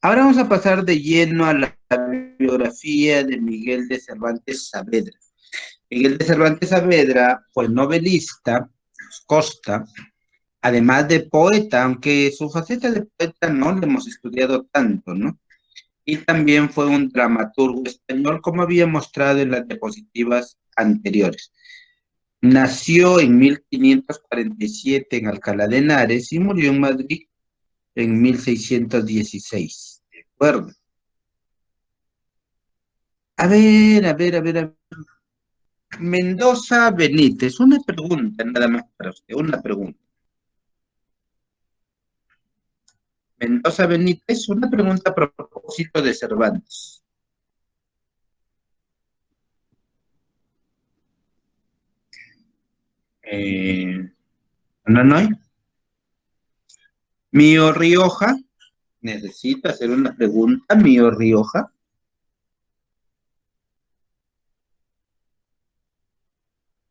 Ahora vamos a pasar de lleno a la biografía de Miguel de Cervantes Saavedra. Miguel de Cervantes Saavedra fue novelista, costa, además de poeta, aunque su faceta de poeta no la hemos estudiado tanto, ¿no? Y también fue un dramaturgo español, como había mostrado en las diapositivas anteriores. Nació en 1547 en Alcalá de Henares y murió en Madrid en 1616. ¿De acuerdo? A ver. Mendoza Benítez, una pregunta nada más para usted, una pregunta. Mendoza Benítez, una pregunta a propósito de Cervantes. No hay. Mío Rioja, necesito hacer una pregunta. Mío Rioja,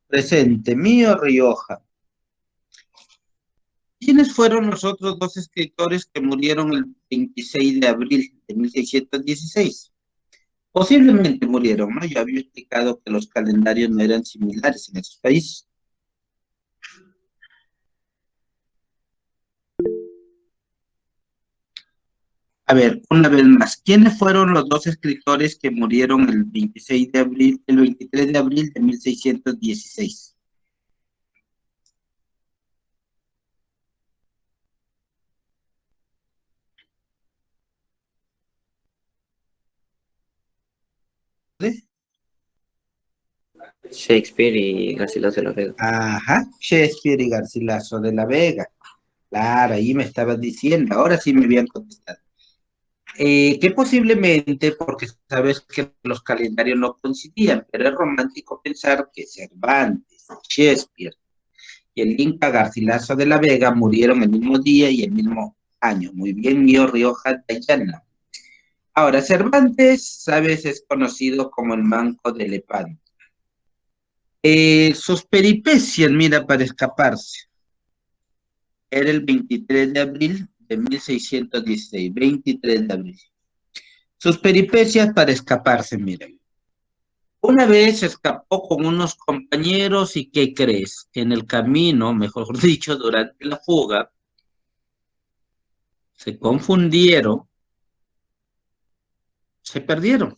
presente. Mío Rioja. ¿Quiénes fueron los otros dos escritores que murieron el 26 de abril de 1616? Posiblemente murieron, ¿no? Yo había explicado que los calendarios no eran similares en esos países. A ver, una vez más, ¿quiénes fueron los dos escritores que murieron el 26 de abril, el 23 de abril de 1616? ¿Sí? Shakespeare y Garcilaso de la Vega. Ajá, Shakespeare y Garcilaso de la Vega. Claro, ahí me estabas diciendo, ahora sí me habían contestado. Que posiblemente, porque sabes que los calendarios no coincidían, pero es romántico pensar que Cervantes, Shakespeare y el Inca Garcilaso de la Vega murieron el mismo día y el mismo año. Muy bien, Mío Rioja Dayana. Ahora, Cervantes, sabes, es conocido como el Manco de Lepanto. Sus peripecias, mira, para escaparse, era el 23 de abril de 1616, 23 de abril. Sus peripecias para escaparse, mira. Una vez escapó con unos compañeros y ¿qué crees? En el camino, mejor dicho, durante la fuga, se confundieron, se perdieron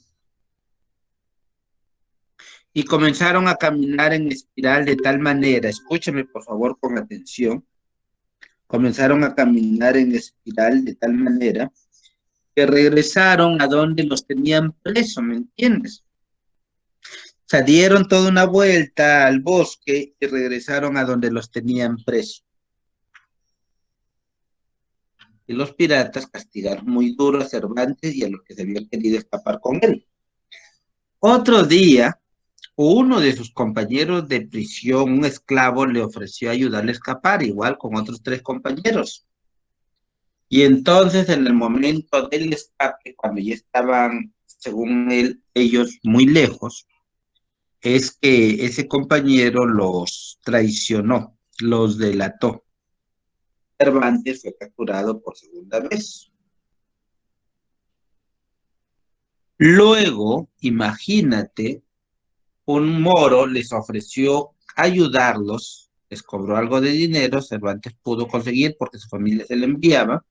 y comenzaron a caminar en espiral de tal manera, escúchame por favor con atención, comenzaron a caminar en espiral de tal manera que regresaron a donde los tenían presos, ¿me entiendes? O sea, dieron toda una vuelta al bosque y regresaron a donde los tenían presos. Y los piratas castigaron muy duro a Cervantes y a los que se habían querido escapar con él. Otro día, uno de sus compañeros de prisión, un esclavo, le ofreció ayudarle a escapar, igual con otros tres compañeros. Y entonces, en el momento del escape, cuando ya estaban, según él, ellos muy lejos, es que ese compañero los traicionó, los delató. Cervantes fue capturado por segunda vez. Luego, imagínate, un moro les ofreció ayudarlos, les cobró algo de dinero, Cervantes pudo conseguir porque su familia se le enviaba,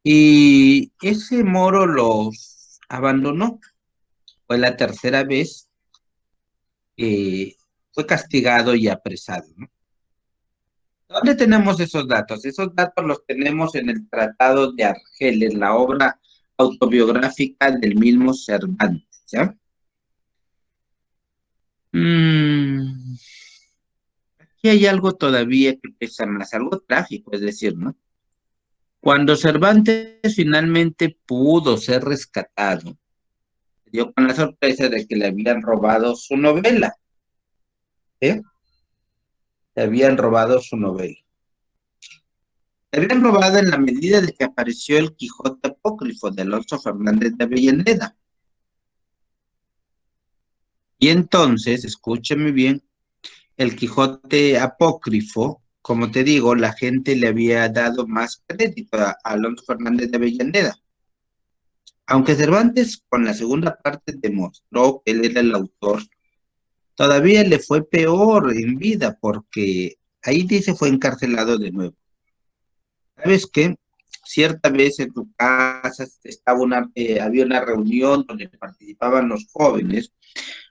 y ese moro los abandonó. Fue la tercera vez que fue castigado y apresado, ¿no? ¿Dónde tenemos esos datos? Esos datos los tenemos en el Tratado de Argeles, la obra autobiográfica del mismo Cervantes, ¿ya? Mm, aquí hay algo todavía que pesa más, algo trágico, es decir, ¿no? Cuando Cervantes finalmente pudo ser rescatado, se dio con la sorpresa de que le habían robado su novela, ¿eh? Le habían robado su novela. Le habían robado en la medida de que apareció el Quijote apócrifo de Alonso Fernández de Avellaneda. Y entonces, escúcheme bien, el Quijote apócrifo, como te digo, la gente le había dado más crédito a Alonso Fernández de Avellaneda. Aunque Cervantes con la segunda parte demostró que él era el autor, todavía le fue peor en vida porque ahí dice fue encarcelado de nuevo. ¿Sabes qué? Cierta vez en tu casa había una reunión donde participaban los jóvenes.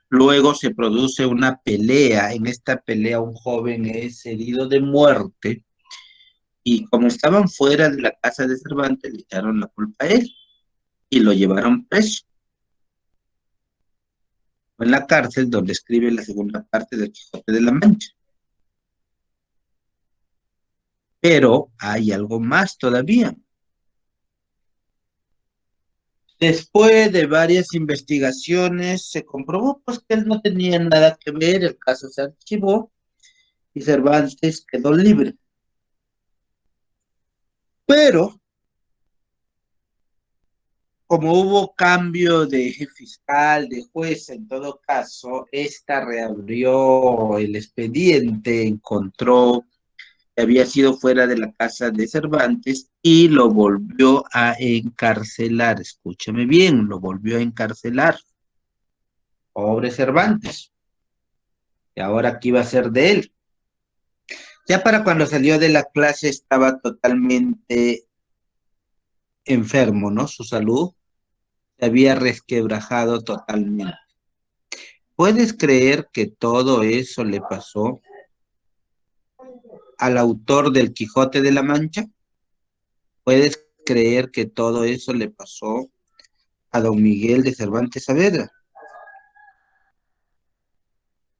Luego se produce una pelea. En esta pelea un joven es herido de muerte y como estaban fuera de la casa de Cervantes, le echaron la culpa a él y lo llevaron preso. Fue en la cárcel donde escribe la segunda parte del Quijote de la Mancha. Pero hay algo más todavía. Después de varias investigaciones, se comprobó pues que él no tenía nada que ver, el caso se archivó y Cervantes quedó libre. Pero como hubo cambio de fiscal, de juez, en todo caso, esta reabrió el expediente, encontró que había sido fuera de la casa de Cervantes y lo volvió a encarcelar. Escúchame bien, lo volvió a encarcelar. Pobre Cervantes. Y ahora, ¿qué iba a ser de él? Ya para cuando salió de la clase estaba totalmente enfermo, ¿no? Su salud se había resquebrajado totalmente. ¿Puedes creer que todo eso le pasó al autor del Quijote de la Mancha? ¿Puedes creer que todo eso le pasó a don Miguel de Cervantes Saavedra?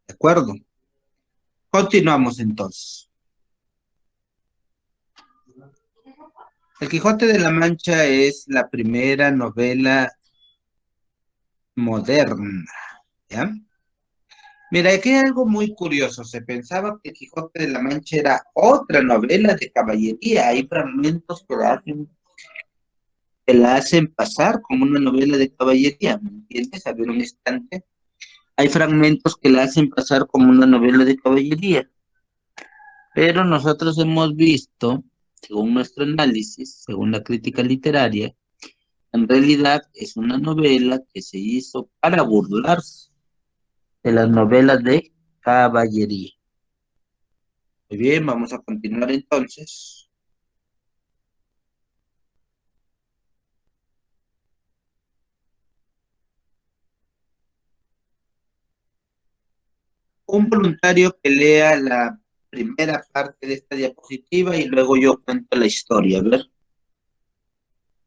¿De acuerdo? Continuamos entonces. El Quijote de la Mancha es la primera novela moderna, ¿ya? Mira, aquí hay algo muy curioso. Se pensaba que el Quijote de la Mancha era otra novela de caballería. Hay fragmentos que la hacen pasar como una novela de caballería, ¿me entiendes? A ver un instante. Hay fragmentos que la hacen pasar como una novela de caballería, pero nosotros hemos visto, según nuestro análisis, según la crítica literaria, en realidad es una novela que se hizo para burlarse de las novelas de caballería. Muy bien, vamos a continuar entonces. Un voluntario que lea la primera parte de esta diapositiva y luego yo cuento la historia. A ver,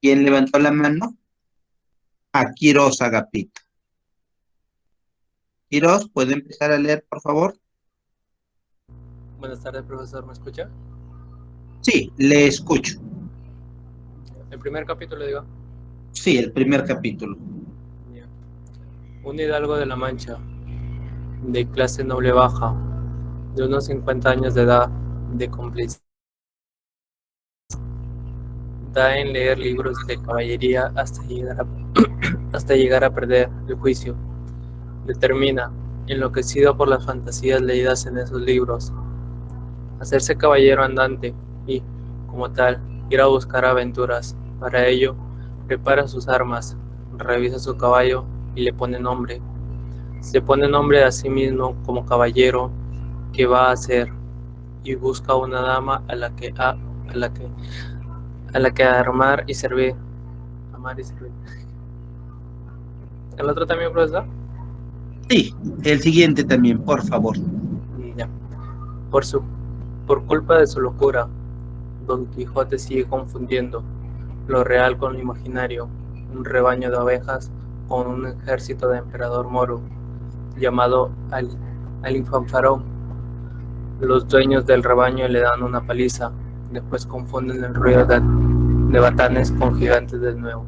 ¿quién levantó la mano? A Quirós Agapito. Quirós, ¿puede empezar a leer, por favor? Buenas tardes, profesor, ¿me escucha? Sí, le escucho. El primer capítulo, digo. Sí, el primer capítulo. Ya. Un hidalgo de la Mancha, de clase noble baja, de unos 50 años de edad, de complicidad, da en leer libros de caballería hasta llegar a perder el juicio. Determina, enloquecido por las fantasías leídas en esos libros, hacerse caballero andante y, como tal, ir a buscar aventuras. Para ello, prepara sus armas, revisa su caballo y le pone nombre. Se pone nombre a sí mismo como caballero que va a ser y busca una dama a la que amar y servir. Amar y servir. ¿El otro también, profesor? Sí, el siguiente también, por favor. Ya. Por culpa de su locura, Don Quijote sigue confundiendo lo real con lo imaginario, un rebaño de ovejas con un ejército de emperador moro, llamado Alinfanfarón. Los dueños del rebaño le dan una paliza, después confunden el ruido de batanes con gigantes del nuevo.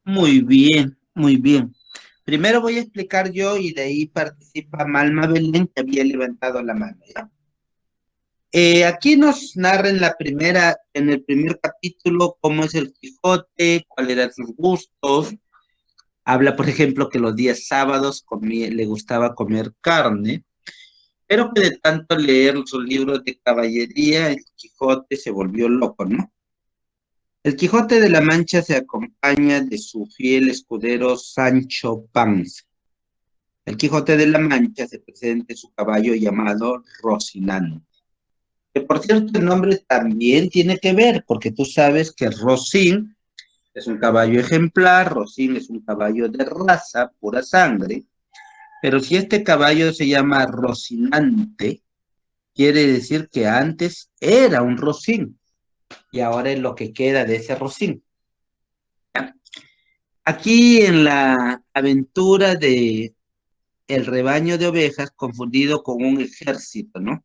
Muy bien, muy bien. Primero voy a explicar yo y de ahí participa Malma Belén, que había levantado la mano, ¿ya? Aquí nos narra en el primer capítulo cómo es el Quijote, cuáles eran sus gustos. Habla, por ejemplo, que los días sábados le gustaba comer carne, pero que de tanto leer sus libros de caballería, el Quijote se volvió loco, ¿no? El Quijote de la Mancha se acompaña de su fiel escudero Sancho Panza. El Quijote de la Mancha se presenta en su caballo llamado Rocinante. Que por cierto, el nombre también tiene que ver, porque tú sabes que Rocín es un caballo ejemplar, Rocín es un caballo de raza, pura sangre, pero si este caballo se llama Rocinante, quiere decir que antes era un Rocín y ahora es lo que queda de ese Rocín. Aquí en la aventura de el rebaño de ovejas confundido con un ejército, ¿no?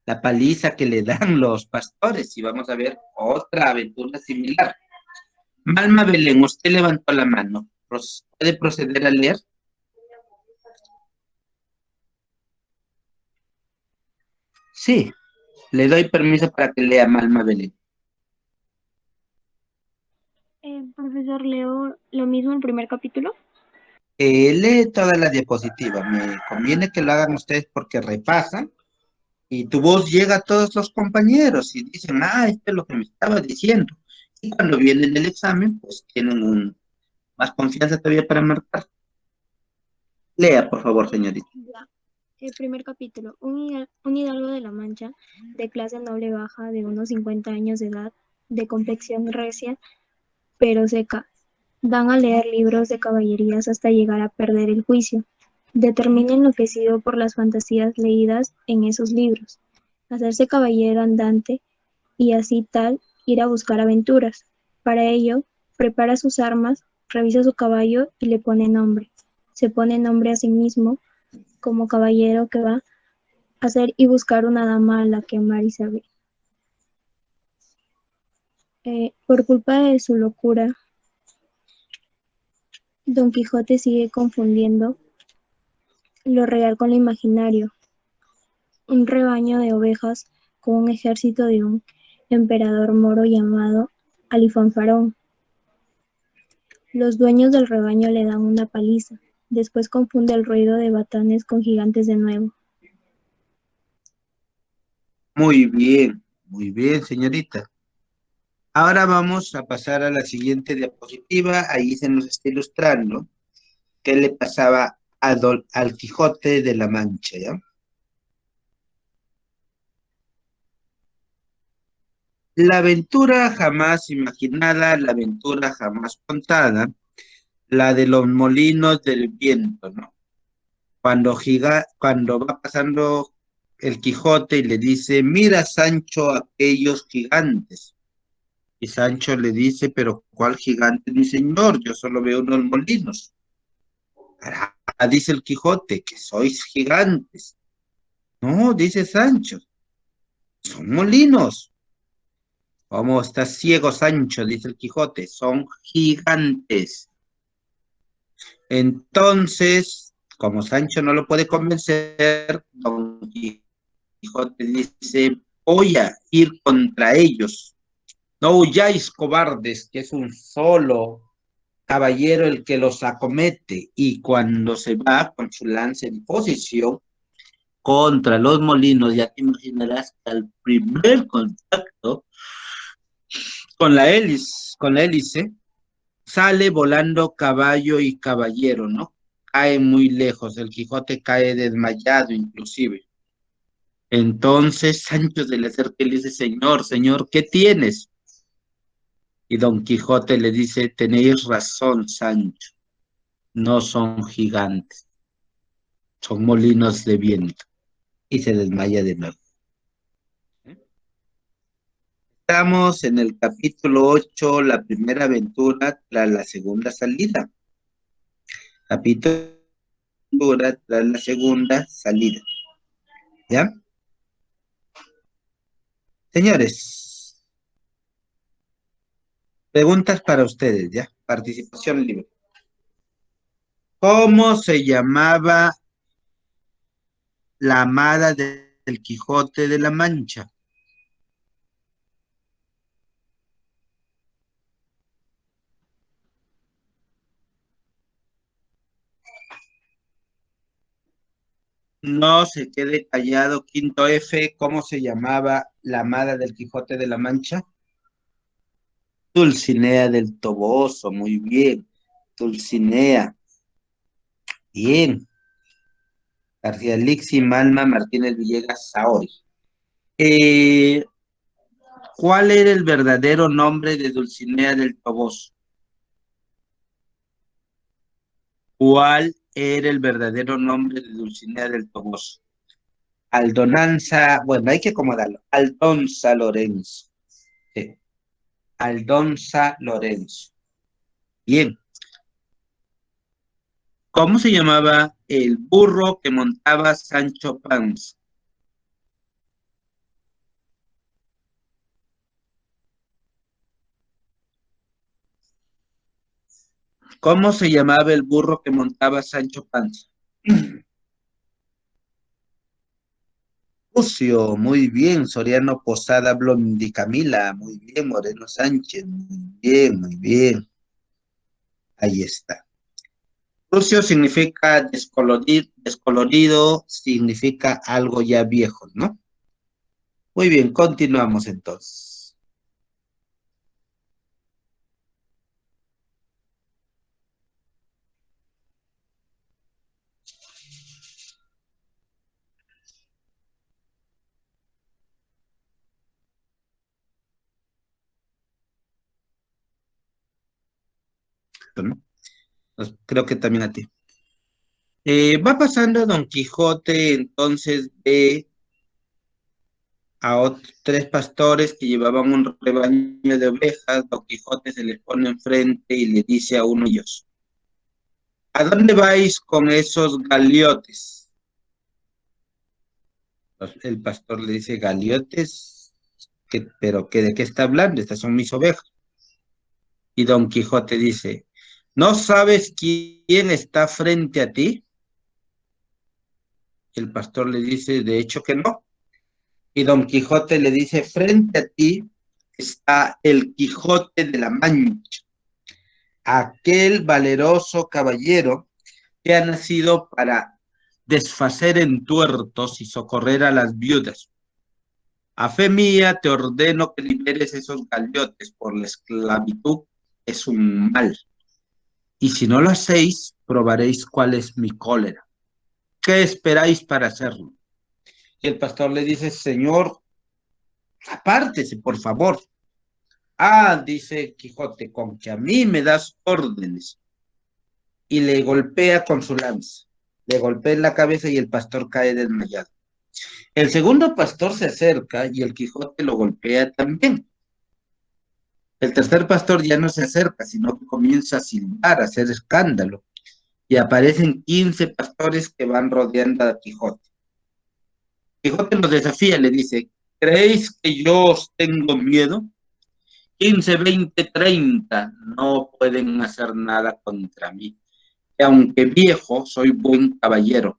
La paliza que le dan los pastores y vamos a ver otra aventura similar. Malma Belén, usted levantó la mano. ¿Puede proceder a leer? Sí, le doy permiso para que lea Malma Belén. Profesor, leo lo mismo el primer capítulo. Lee toda la diapositiva. Me conviene que lo hagan ustedes porque repasan y tu voz llega a todos los compañeros y dicen, esto es lo que me estaba diciendo. Y cuando vienen el examen, pues tienen más confianza todavía para marcar. Lea, por favor, señorita. Ya. El primer capítulo. Un hidalgo de la Mancha, de clase noble baja, de unos 50 años de edad, de complexión recia, pero seca. Van a leer libros de caballerías hasta llegar a perder el juicio. Determina enloquecido por las fantasías leídas en esos libros. Hacerse caballero andante y así tal ir a buscar aventuras. Para ello, prepara sus armas, revisa su caballo y le pone nombre. Se pone nombre a sí mismo como caballero que va a hacer y buscar una dama a la que amar y servir. Por culpa de su locura, Don Quijote sigue confundiendo lo real con lo imaginario. Un rebaño de ovejas con un ejército de un emperador moro llamado Alifanfarón. Los dueños del rebaño le dan una paliza. Después confunde el ruido de batanes con gigantes de nuevo. Muy bien, señorita. Ahora vamos a pasar a la siguiente diapositiva. Ahí se nos está ilustrando qué le pasaba al Quijote de la Mancha, ¿ya? La aventura jamás imaginada, la aventura jamás contada, la de los molinos del viento, ¿no? Cuando va pasando el Quijote y le dice, mira, Sancho, aquellos gigantes. Y Sancho le dice, pero ¿cuál gigante, mi señor? Yo solo veo unos molinos. Dice el Quijote, que sois gigantes. No, dice Sancho, son molinos. ¿Cómo estás ciego, Sancho? Dice el Quijote, son gigantes. Entonces, como Sancho no lo puede convencer, Don Quijote dice, voy a ir contra ellos. No huyáis, cobardes, que es un solo caballero el que los acomete. Y cuando se va con su lanza en posición contra los molinos, ya te imaginarás que al primer contacto con la hélice, sale volando caballo y caballero, ¿no? Cae muy lejos, el Quijote cae desmayado inclusive. Entonces Sancho se le acerca y le dice, señor, señor, ¿qué tienes? Y Don Quijote le dice, tenéis razón, Sancho, no son gigantes, son molinos de viento. Y se desmaya de nuevo. Estamos en el capítulo 8, la primera aventura tras la segunda salida. Capítulo tras la segunda salida. ¿Ya? Señores, preguntas para ustedes, ¿ya? Participación libre. ¿Cómo se llamaba la amada del Quijote de la Mancha? No se quede callado, quinto F, ¿cómo se llamaba la amada del Quijote de la Mancha? Dulcinea del Toboso, muy bien. Dulcinea, bien. García Lixi, Malma, Martínez Villegas, Saori. Eh, ¿Cuál era el verdadero nombre de Dulcinea del Toboso? ¿Cuál era el verdadero nombre de Dulcinea del Toboso? Aldonanza, bueno, hay que acomodarlo. Aldonza Lorenzo. Sí, Aldonza Lorenzo. Bien. ¿Cómo se llamaba el burro que montaba Sancho Panza? ¿Cómo se llamaba el burro que montaba Sancho Panza? Lucio, muy bien. Soriano Posada Blondi Camila, muy bien. Moreno Sánchez, muy bien, muy bien. Ahí está. Lucio significa descolorido, descolorido, significa algo ya viejo, ¿no? Muy bien, continuamos entonces. ¿No? Pues creo que también a ti. Va pasando Don Quijote, entonces ve a tres pastores que llevaban un rebaño de ovejas. Don Quijote se les pone enfrente y le dice a uno de ellos: ¿a dónde vais con esos galiotes? El pastor le dice: ¿galiotes? ¿Pero de qué está hablando? Estas son mis ovejas. Y Don Quijote dice: ¿no sabes quién está frente a ti? El pastor le dice: de hecho que no. Y Don Quijote le dice: frente a ti está el Quijote de la Mancha, aquel valeroso caballero que ha nacido para desfacer entuertos y socorrer a las viudas. A fe mía te ordeno que liberes esos galiotes, por la esclavitud es un mal. Y si no lo hacéis, probaréis cuál es mi cólera. ¿Qué esperáis para hacerlo? Y el pastor le dice: señor, apártese, por favor. Ah, dice Quijote, con que a mí me das órdenes. Y le golpea con su lanza. Le golpea en la cabeza y el pastor cae desmayado. El segundo pastor se acerca y el Quijote lo golpea también. El tercer pastor ya no se acerca, sino que comienza a silbar, a hacer escándalo. Y aparecen 15 pastores que van rodeando a Quijote. Quijote los desafía, le dice: ¿creéis que yo os tengo miedo? 15, 20, 30 no pueden hacer nada contra mí. Que aunque viejo, soy buen caballero,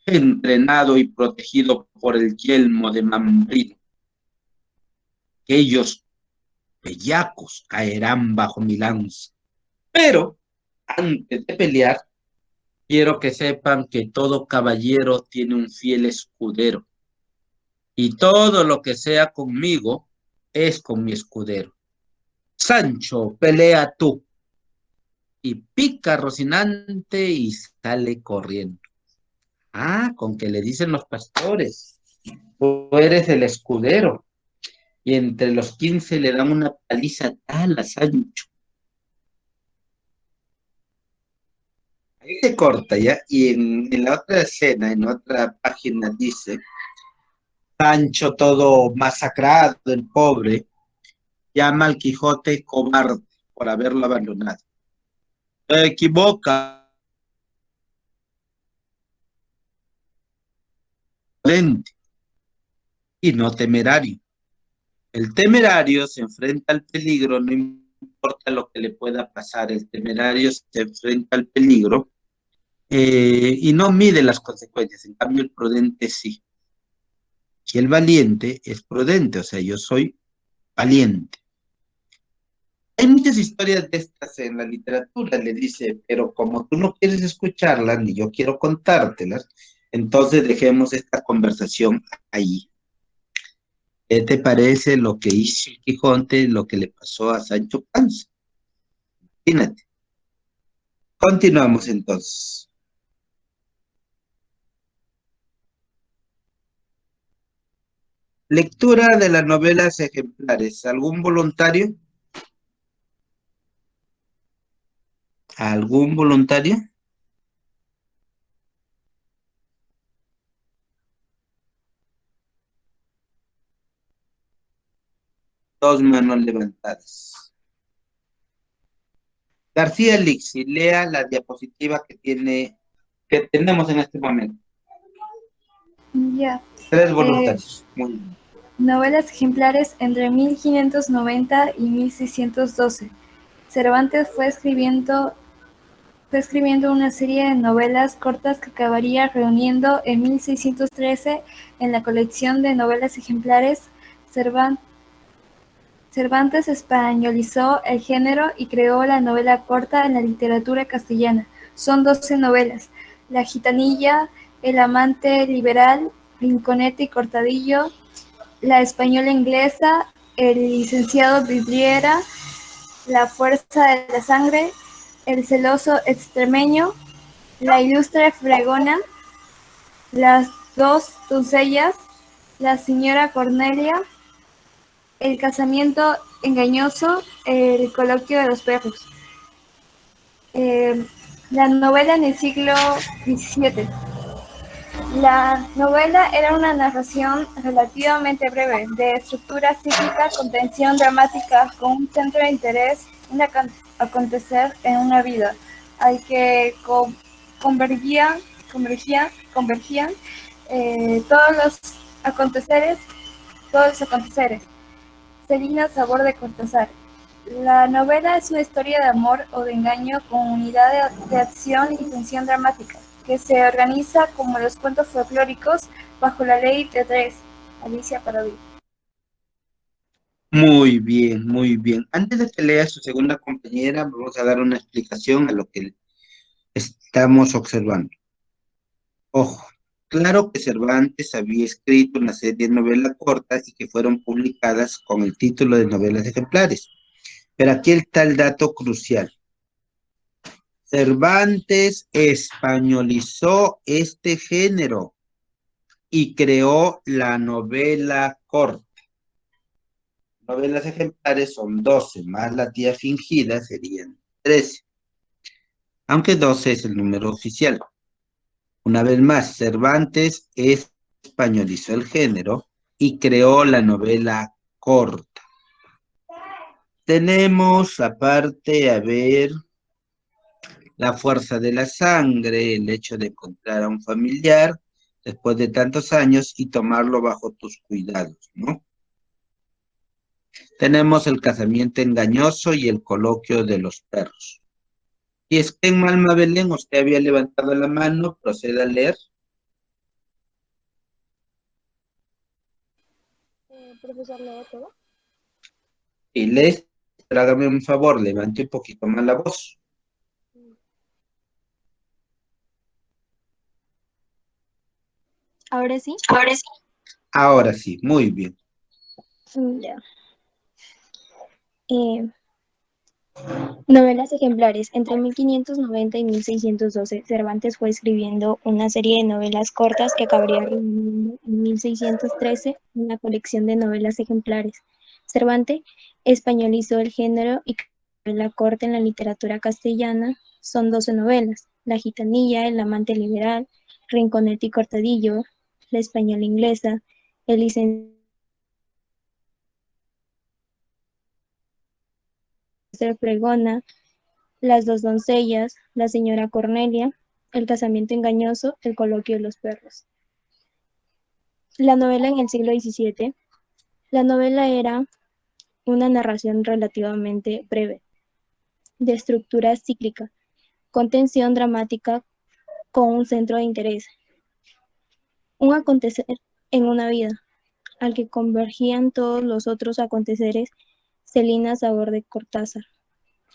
entrenado y protegido por el yelmo de Mambrino. Ellos, bellacos, caerán bajo mi lanza. Pero, antes de pelear, quiero que sepan que todo caballero tiene un fiel escudero. Y todo lo que sea conmigo es con mi escudero. Sancho, pelea tú. Y pica a Rocinante y sale corriendo. Ah, con que le dicen los pastores: tú eres el escudero. Y entre los 15 le dan una paliza tal a Sancho. Ahí se corta ya. Y en la otra escena, en otra página, dice: Sancho, todo masacrado, el pobre, llama al Quijote cobarde por haberlo abandonado. Se equivoca, y no temerario. El temerario se enfrenta al peligro, no importa lo que le pueda pasar. El temerario se enfrenta al peligro y no mide las consecuencias. En cambio, el prudente sí. Y el valiente es prudente, o sea, yo soy valiente. Hay muchas historias de estas en la literatura, le dice, pero como tú no quieres escucharlas, ni yo quiero contártelas, entonces dejemos esta conversación ahí. ¿Qué te parece lo que hizo el Quijote, lo que le pasó a Sancho Panza? Imagínate. Continuamos entonces. Lectura de las novelas ejemplares. ¿Algún voluntario? ¿Algún voluntario? Dos manos levantadas. García Lixi, lea la diapositiva que tenemos en este momento. Ya. Tres voluntarios. Muy bien. Novelas ejemplares entre 1590 y 1612. Cervantes fue escribiendo una serie de novelas cortas que acabaría reuniendo en 1613 en la colección de novelas ejemplares. Cervantes españolizó el género y creó la novela corta en la literatura castellana. Son 12 novelas: La gitanilla, El amante liberal, Rinconete y Cortadillo, La española inglesa, El licenciado Vidriera, La fuerza de la sangre, El celoso extremeño, La ilustre fregona, Las dos doncellas, La señora Cornelia, El casamiento engañoso, El coloquio de los perros. La novela en el siglo XVII. La novela era una narración relativamente breve, de estructura cíclica, con tensión dramática, con un centro de interés, un acontecer en una vida, al que convergían todos los aconteceres, Celina Sabor de Cortázar. La novela es una historia de amor o de engaño con unidad de acción y tensión dramática, que se organiza como los cuentos folclóricos bajo la ley de tres. Alicia Paradí. Muy bien, muy bien. Antes de que lea su segunda compañera, vamos a dar una explicación a lo que estamos observando. Ojo, claro que Cervantes había escrito una serie de novelas cortas y que fueron publicadas con el título de novelas ejemplares. Pero aquí está el dato crucial. Cervantes españolizó este género y creó la novela corta. Novelas ejemplares son 12, más la tía fingida serían 13, aunque 12 es el número oficial. Una vez más, Cervantes españolizó el género y creó la novela corta. Tenemos aparte, a ver, La fuerza de la sangre, el hecho de encontrar a un familiar después de tantos años y tomarlo bajo tus cuidados, ¿no? Tenemos El casamiento engañoso y El coloquio de los perros. Y es que en Malma Belén usted había levantado la mano, proceda a leer. Profesor, ¿leo todo? Y lee, pero hágame un favor, levante un poquito más la voz. ¿Ahora sí? Ahora sí, muy bien. Ya. Novelas ejemplares. Entre 1590 y 1612, Cervantes fue escribiendo una serie de novelas cortas que acabaría reuniendo en 1613 en la colección de novelas ejemplares. Cervantes españolizó el género y creó la novela corta en la literatura castellana. Son 12 novelas: La gitanilla, El amante liberal, Rinconete y Cortadillo, La española inglesa, El licenciado Fregona, Las dos doncellas, La señora Cornelia, El casamiento engañoso, El coloquio de los perros. La novela en el siglo XVII. La novela era una narración relativamente breve, de estructura cíclica, con tensión dramática, con un centro de interés, un acontecer en una vida, al que convergían todos los otros aconteceres. Celina Sabor de Cortázar.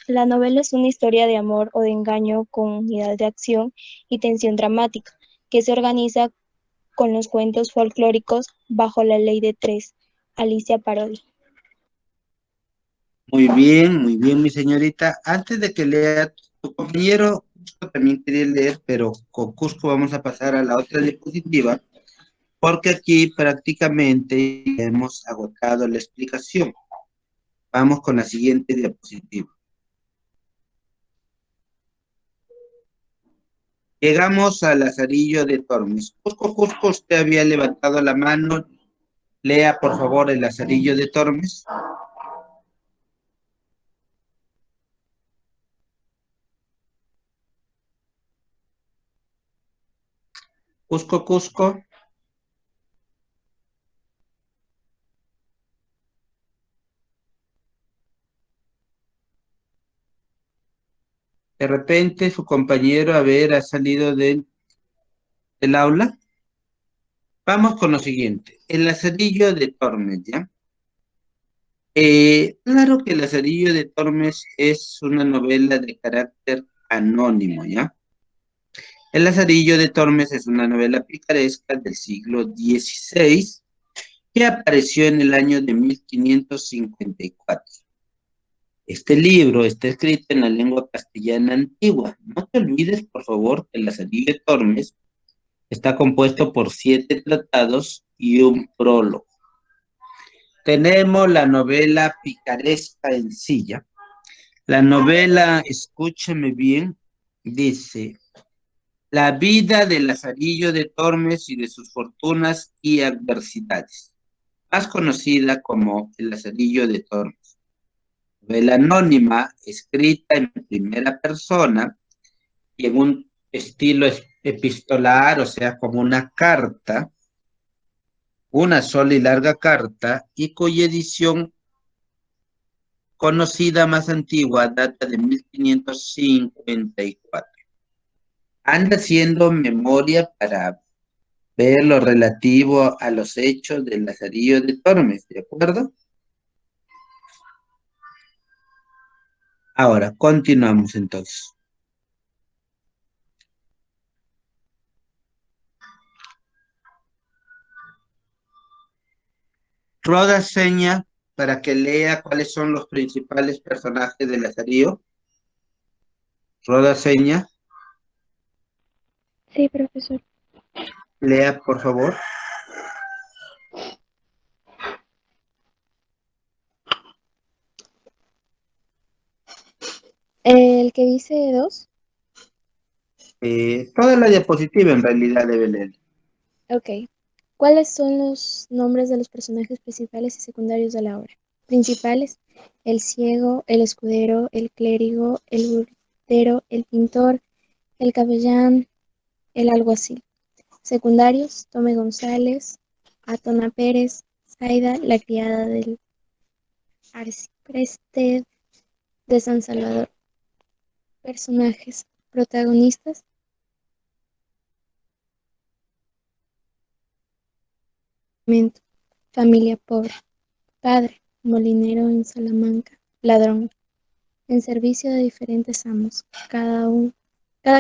La novela es una historia de amor o de engaño con unidad de acción y tensión dramática, que se organiza con los cuentos folclóricos bajo la ley de tres. Alicia Parodi. muy bien, mi señorita. Antes de que lea tu compañero, Cusco también quería leer, pero con Cusco vamos a pasar a la otra diapositiva, porque aquí prácticamente hemos agotado la explicación. Vamos con la siguiente diapositiva. Llegamos al Lazarillo de Tormes. Cusco, usted había levantado la mano. Lea, por favor, el Lazarillo de Tormes. Cusco. De repente su compañero, ha salido del aula. Vamos con lo siguiente. El Lazarillo de Tormes, ¿ya? Claro que el Lazarillo de Tormes es una novela de carácter anónimo, ¿ya? El Lazarillo de Tormes es una novela picaresca del siglo XVI que apareció en el año de 1554. Este libro está escrito en la lengua castellana antigua. No te olvides, por favor, que el Lazarillo de Tormes está compuesto por 7 tratados y un prólogo. Tenemos la novela picaresca en silla. La novela, escúcheme bien, dice: la vida de Lazarillo de Tormes y de sus fortunas y adversidades, más conocida como El Lazarillo de Tormes. Novela anónima, escrita en primera persona y en un estilo epistolar, o sea, como una carta, una sola y larga carta, y cuya edición conocida más antigua data de 1554. Anda haciendo memoria para ver lo relativo a los hechos del Lazarillo de Tormes, ¿de acuerdo? Ahora, continuamos entonces. Roda seña para que lea cuáles son los principales personajes del Lazarillo. Roda seña. Sí, profesor. Lea, por favor. El que dice 2. Toda la diapositiva en realidad debe leer. Ok. ¿Cuáles son los nombres de los personajes principales y secundarios de la obra? Principales: el ciego, el escudero, el clérigo, el burdero, el pintor, el capellán, el alguacil. Secundarios: Tome González, Atona Pérez, Zaida, la criada del arcipreste de San Salvador. Personajes protagonistas: familia pobre, padre, molinero en Salamanca, ladrón, en servicio de diferentes amos, cada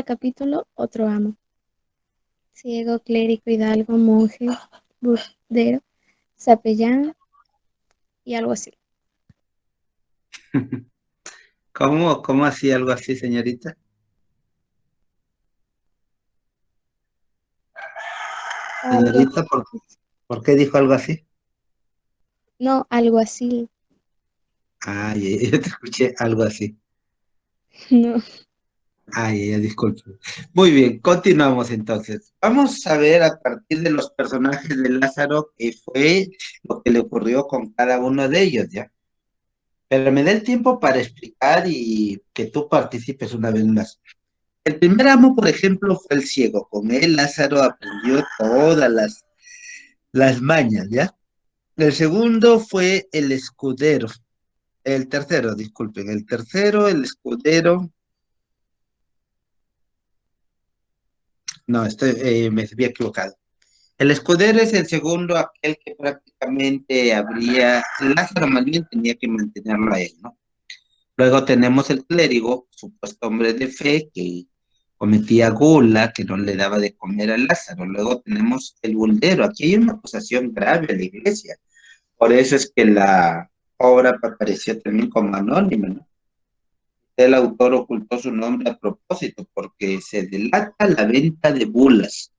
capítulo otro amo. Ciego, clérigo, hidalgo, monje, burdero, capellán y algo así. ¿Cómo hacía algo así, señorita? Señorita, ¿por qué dijo algo así? No, algo así. Ay, yo te escuché algo así. No. Ay, disculpe. Muy bien, continuamos entonces. Vamos a ver a partir de los personajes de Lázaro qué fue lo que le ocurrió con cada uno de ellos, ¿ya? Pero me dé el tiempo para explicar y que tú participes una vez más. El primer amo, por ejemplo, fue el ciego. Con él Lázaro aprendió todas las mañas, ¿ya? El segundo fue el escudero. El tercero, disculpen. El tercero, el escudero. No, me había equivocado. El escudero es el segundo, aquel que prácticamente Lázaro más bien tenía que mantenerlo a él, ¿no? Luego tenemos el clérigo, supuesto hombre de fe, que cometía gula, que no le daba de comer a Lázaro. Luego tenemos el buldero. Aquí hay una acusación grave a la iglesia, Por eso es que la obra apareció también como anónima, ¿no? El autor ocultó su nombre a propósito porque se delata la venta de bulas,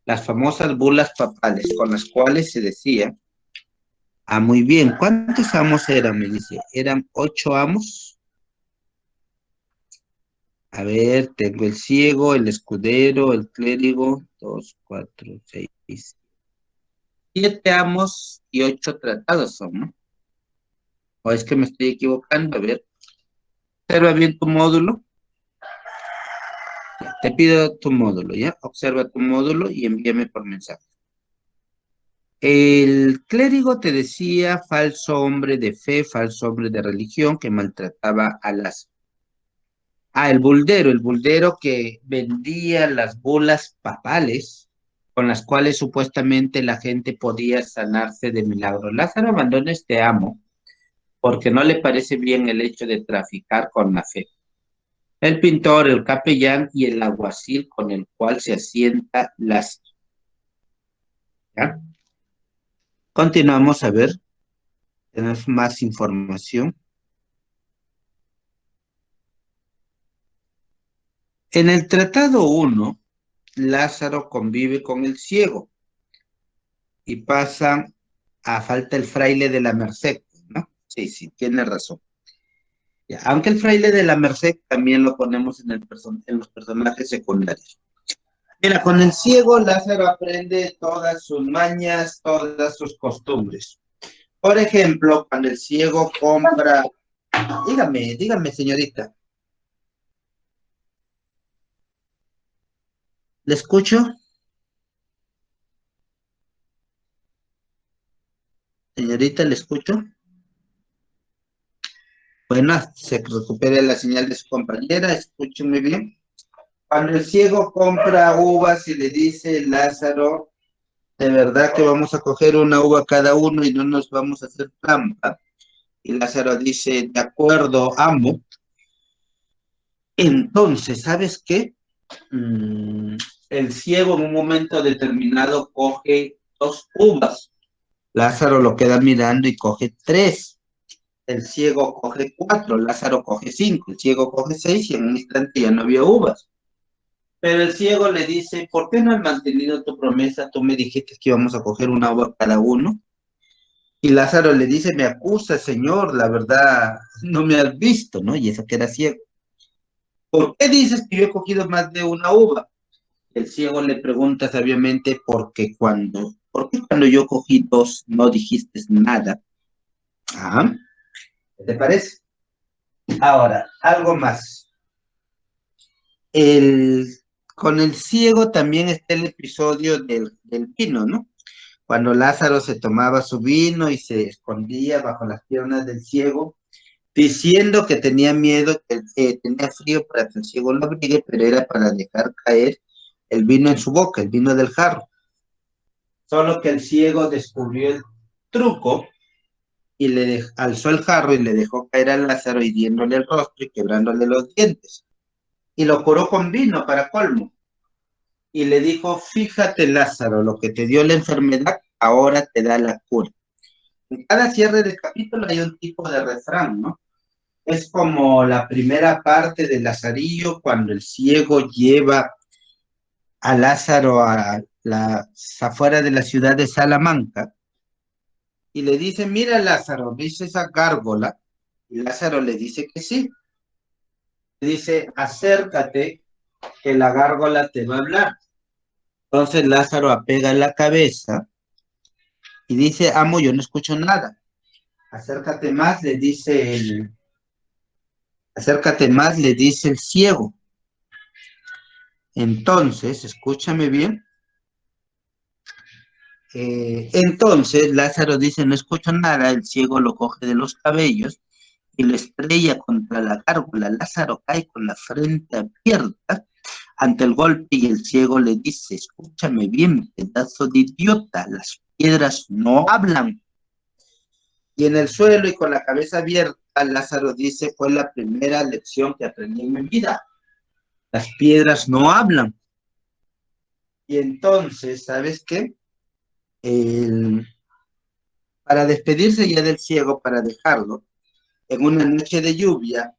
las famosas bulas papales, con las cuales se decía, muy bien, ¿cuántos amos eran? Me dice, eran 8 amos. A ver, tengo el ciego, el escudero, el clérigo, 2, 4, 6, 7 amos y 8 tratados son, ¿no? ¿O es que me estoy equivocando? A ver, observa bien tu módulo. Te pido tu módulo, ¿ya? Observa tu módulo y envíame por mensaje. El clérigo te decía falso hombre de fe, falso hombre de religión que maltrataba a las... el buldero que vendía las bulas papales con las cuales supuestamente la gente podía sanarse de milagro. Lázaro abandona este amo porque no le parece bien el hecho de traficar con la fe. El pintor, el capellán y el alguacil con el cual se asienta Lázaro. ¿Ya? Continuamos a ver, tenemos más información. En el Tratado 1, Lázaro convive con el ciego y pasa a falta el fraile de la Merced, ¿no? Sí, sí, tiene razón. Ya, aunque el fraile de la Merced también lo ponemos en los personajes secundarios. Mira, con el ciego Lázaro aprende todas sus mañas, todas sus costumbres. Por ejemplo, cuando el ciego compra... Dígame, señorita. ¿Le escucho? Señorita, ¿le escucho? Bueno, se recupere la señal de su compañera, escúcheme bien. Cuando el ciego compra uvas y le dice, Lázaro, de verdad que vamos a coger una uva cada uno y no nos vamos a hacer trampa. Y Lázaro dice, de acuerdo, amo. Entonces, ¿sabes qué? El ciego en un momento determinado coge 2 uvas. Lázaro lo queda mirando y coge 3. El ciego coge 4, Lázaro coge 5, el ciego coge 6 y en un instante ya no había uvas. Pero el ciego le dice, ¿por qué no has mantenido tu promesa? Tú me dijiste que íbamos a coger una uva cada uno. Y Lázaro le dice, me acusa, Señor, la verdad, no me has visto, ¿no? Y eso que era ciego. ¿Por qué dices que yo he cogido más de una uva? El ciego le pregunta sabiamente, ¿por qué cuando yo cogí 2 no dijiste nada? Ah, ¿qué te parece? Ahora, algo más. Con el ciego también está el episodio del vino, ¿no? Cuando Lázaro se tomaba su vino y se escondía bajo las piernas del ciego, diciendo que tenía miedo, que tenía frío para que el ciego lo abrigue, pero era para dejar caer el vino en su boca, el vino del jarro. Solo que el ciego descubrió el truco y alzó el jarro y le dejó caer a Lázaro hiriéndole el rostro y quebrándole los dientes. Y lo curó con vino para colmo. Y le dijo, fíjate Lázaro, lo que te dio la enfermedad, ahora te da la cura. En cada cierre del capítulo hay un tipo de refrán, ¿no? Es como la primera parte de Lazarillo, cuando el ciego lleva a Lázaro a las afueras de la ciudad de Salamanca y le dice, mira Lázaro, ¿ves esa gárgola? Y Lázaro le dice que sí. Le dice, acércate, que la gárgola te va a hablar. Entonces Lázaro apega la cabeza y dice, amo, yo no escucho nada. Acércate más, le dice el ciego. Entonces, escúchame bien. Entonces Lázaro dice, no escucho nada, el ciego lo coge de los cabellos y lo estrella contra la gárgola. Lázaro cae con la frente abierta ante el golpe y el ciego le dice, escúchame bien, pedazo de idiota, las piedras no hablan. Y en el suelo y con la cabeza abierta, Lázaro dice, fue la primera lección que aprendí en mi vida. Las piedras no hablan. Y entonces, ¿sabes qué? para despedirse ya del ciego, para dejarlo, en una noche de lluvia,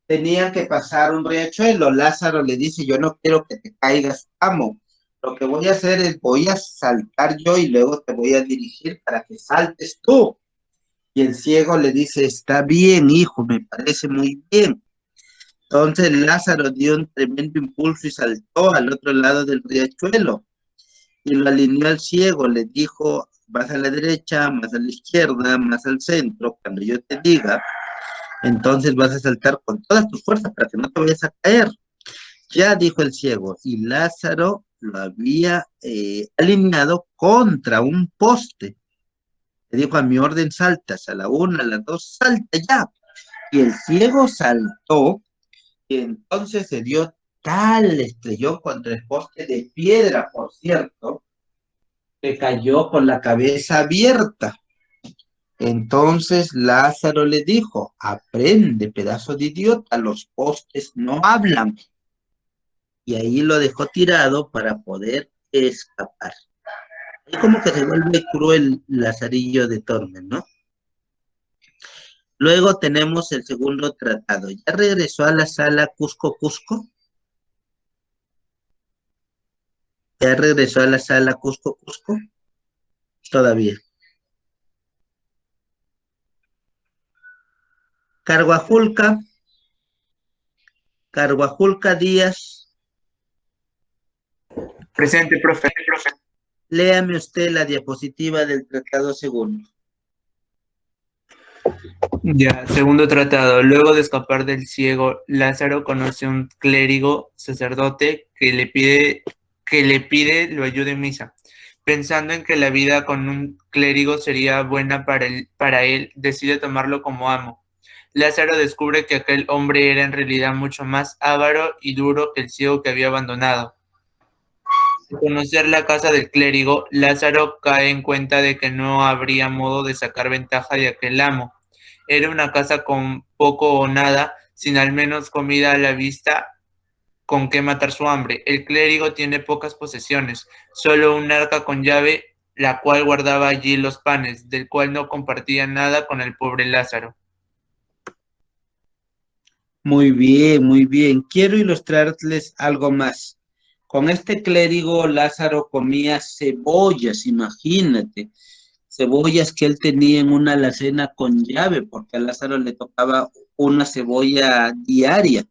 tenía que pasar un riachuelo. Lázaro le dice, yo no quiero que te caigas, amo. Lo que voy a hacer es, voy a saltar yo y luego te voy a dirigir para que saltes tú. Y el ciego le dice, está bien, hijo, me parece muy bien. Entonces Lázaro dio un tremendo impulso y saltó al otro lado del riachuelo. Y lo alineó al ciego, le dijo, vas a la derecha, más a la izquierda, más al centro. Cuando yo te diga, entonces vas a saltar con todas tus fuerzas para que no te vayas a caer. Ya dijo el ciego, y Lázaro lo había alineado contra un poste. Le dijo, a mi orden saltas, a la una, a las dos, salta ya. Y el ciego saltó, y entonces se dio tal estrellón contra el poste de piedra, por cierto, que cayó con la cabeza abierta. Entonces Lázaro le dijo, aprende, pedazo de idiota, los postes no hablan. Y ahí lo dejó tirado para poder escapar. Es como que se vuelve cruel Lazarillo de Tormes, ¿no? Luego tenemos el segundo tratado. ¿Ya regresó a la sala Cusco Cusco? ¿Ya regresó a la sala Cusco Cusco? Todavía. Carguajulca, Carguajulca Díaz, Presente, profe. léame usted la diapositiva del tratado segundo. Ya, segundo tratado. Luego de escapar del ciego, Lázaro conoce a un clérigo sacerdote que le pide lo ayude en misa. Pensando en que la vida con un clérigo sería buena para él, decide tomarlo como amo. Lázaro descubre que aquel hombre era en realidad mucho más avaro y duro que el ciego que había abandonado. Al conocer la casa del clérigo, Lázaro cae en cuenta de que no habría modo de sacar ventaja de aquel amo. Era una casa con poco o nada, sin al menos comida a la vista con qué matar su hambre. El clérigo tiene pocas posesiones, solo un arca con llave, la cual guardaba allí los panes, del cual no compartía nada con el pobre Lázaro. Muy bien, muy bien. Quiero ilustrarles algo más. Con este clérigo Lázaro comía cebollas, imagínate. Cebollas que él tenía en una alacena con llave, porque a Lázaro le tocaba una cebolla diaria.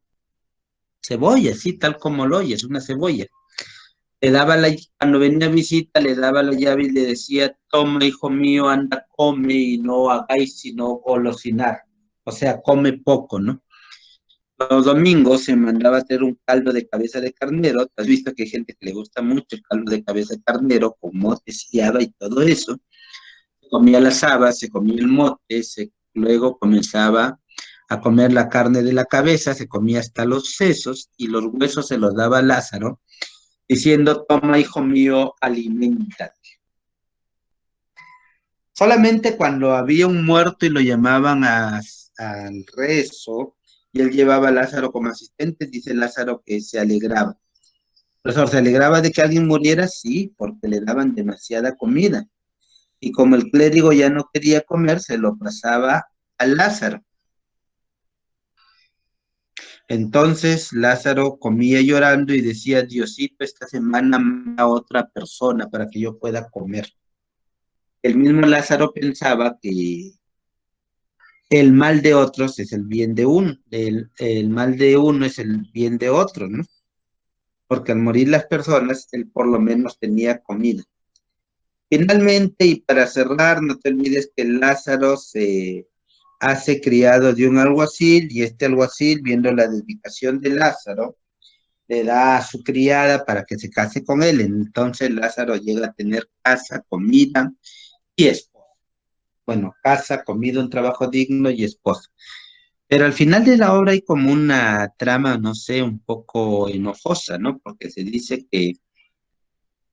Cebolla, sí, tal como lo oyes, una cebolla. Cuando venía a visita, le daba la llave y le decía, toma, hijo mío, anda, come y no hagáis sino golosinar. O sea, come poco, ¿no? Los domingos se mandaba a hacer un caldo de cabeza de carnero. Has visto que hay gente que le gusta mucho el caldo de cabeza de carnero con motes y haba y todo eso. Se comía las habas, se comía el mote, luego comenzaba a comer la carne de la cabeza, se comía hasta los sesos y los huesos se los daba a Lázaro, diciendo, toma, hijo mío, aliméntate. Solamente cuando había un muerto y lo llamaban al rezo, y él llevaba a Lázaro como asistente, dice Lázaro que se alegraba. Profesor, ¿se alegraba de que alguien muriera? Sí, porque le daban demasiada comida. Y como el clérigo ya no quería comer, se lo pasaba a Lázaro. Entonces Lázaro comía llorando y decía, Diosito, esta semana manda a otra persona para que yo pueda comer. El mismo Lázaro pensaba que el mal de otros es el bien de uno, el mal de uno es el bien de otro, ¿no? Porque al morir las personas, él por lo menos tenía comida. Finalmente, y para cerrar, no te olvides que Lázaro se hace criado de un alguacil, y este alguacil, viendo la dedicación de Lázaro, le da a su criada para que se case con él. Entonces Lázaro llega a tener casa, comida y esposa. Bueno, casa, comida, un trabajo digno y esposa. Pero al final de la obra hay como una trama, no sé, un poco enojosa, ¿no? Porque se dice que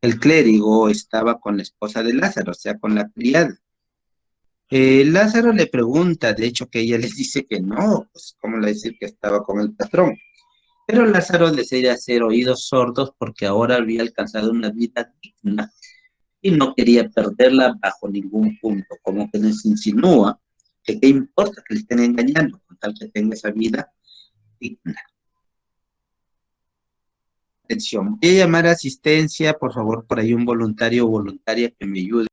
el clérigo estaba con la esposa de Lázaro, o sea, con la criada. Lázaro le pregunta, de hecho, que ella le dice que no, pues, ¿cómo le decir que estaba con el patrón? Pero Lázaro desea hacer oídos sordos porque ahora había alcanzado una vida digna y no quería perderla bajo ningún punto, como que nos insinúa que qué importa que le estén engañando, con tal que tenga esa vida digna. Atención, voy a llamar a asistencia, por favor, por ahí un voluntario o voluntaria que me ayude.